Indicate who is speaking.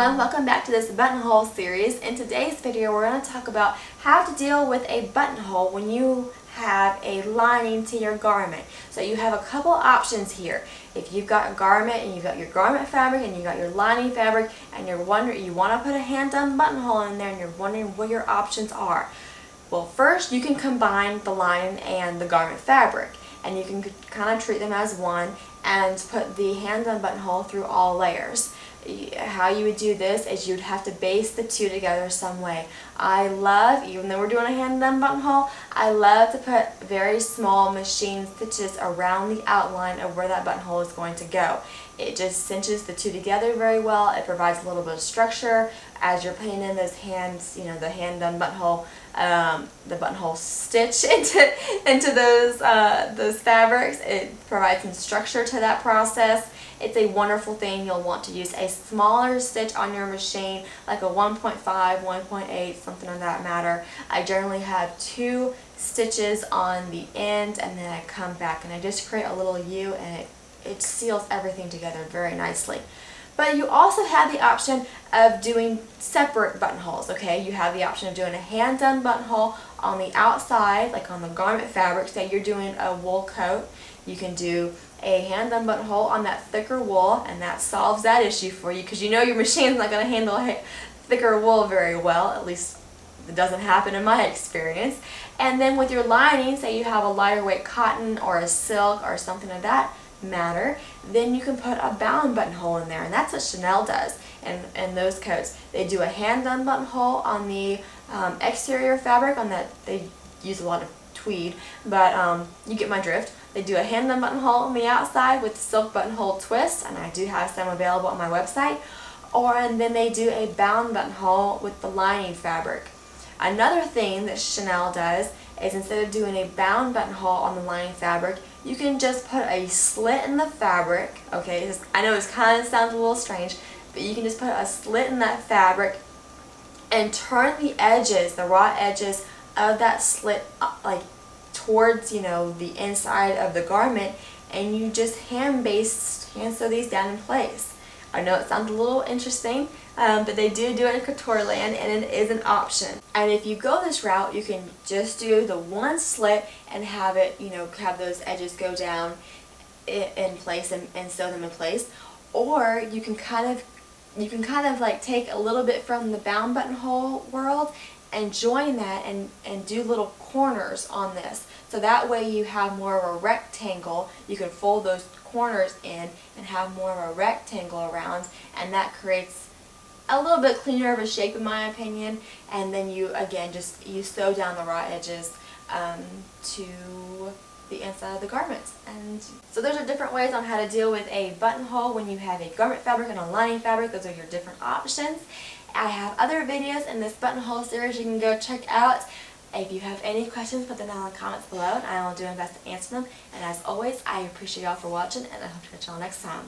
Speaker 1: everyone, welcome back to this buttonhole series. In today's video we're going to talk about how to deal with a buttonhole when you have a lining to your garment. So you have a couple options here. If you've got a garment and you've got your garment fabric and you've got your lining fabric and you want to put a hand-done buttonhole in there and you're wondering what your options are. Well, first you can combine the lining and the garment fabric, and you can kind of treat them as one and put the hand-done buttonhole through all layers. How you would do this is you'd have to baste the two together some way. I love, even though we're doing a hand-done buttonhole, I love to put very small machine stitches around the outline of where that buttonhole is going to go. It just cinches the two together very well. It provides a little bit of structure as you're putting in those hands, the hand-done buttonhole, the buttonhole stitch into those fabrics. It provides some structure to that process. It's a wonderful thing. You'll want to use a smaller stitch on your machine, like a 1.5, 1.8, something of that matter. I generally have 2 stitches on the end, and then I come back and I just create a little U, and it seals everything together very nicely. But you also have the option of doing separate buttonholes, okay? You have the option of doing a hand-done buttonhole on the outside, like on the garment fabric. Say you're doing a wool coat, you can do a hand-done buttonhole on that thicker wool, and that solves that issue for you, because your machine's not going to handle thicker wool very well. At least it doesn't happen in my experience. And then with your lining, say you have a lighter weight cotton or a silk or something of that matter, then you can put a bound buttonhole in there, and that's what Chanel does in those coats. They do a hand-done buttonhole on the exterior fabric. On that, they use a lot of tweed, but you get my drift. They do a hand-done buttonhole on the outside with silk buttonhole twist, and I do have some available on my website. And then they do a bound buttonhole with the lining fabric. Another thing that Chanel does is, instead of doing a bound buttonhole on the lining fabric, you can just put a slit in the fabric. Okay, I know it kind of sounds a little strange, but you can just put a slit in that fabric and turn the edges, the raw edges of that slit, like towards the inside of the garment, and you just hand sew these down in place. I know it sounds a little interesting, but they do it in couture land, and it is an option. And if you go this route, you can just do the one slit and have it, have those edges go down in place and sew them in place. Or you can kind of like take a little bit from the bound buttonhole world and join that and do little corners on this. So that way you have more of a rectangle. You can fold those corners in and have more of a rectangle around, and that creates a little bit cleaner of a shape, in my opinion. And then you you sew down the raw edges to the inside of the garment. And so those are different ways on how to deal with a buttonhole when you have a garment fabric and a lining fabric. Those are your different options. I have other videos in this buttonhole series you can go check out. If you have any questions, put them down in the comments below, and I will do my best to answer them. And as always, I appreciate y'all for watching, and I hope to catch y'all next time.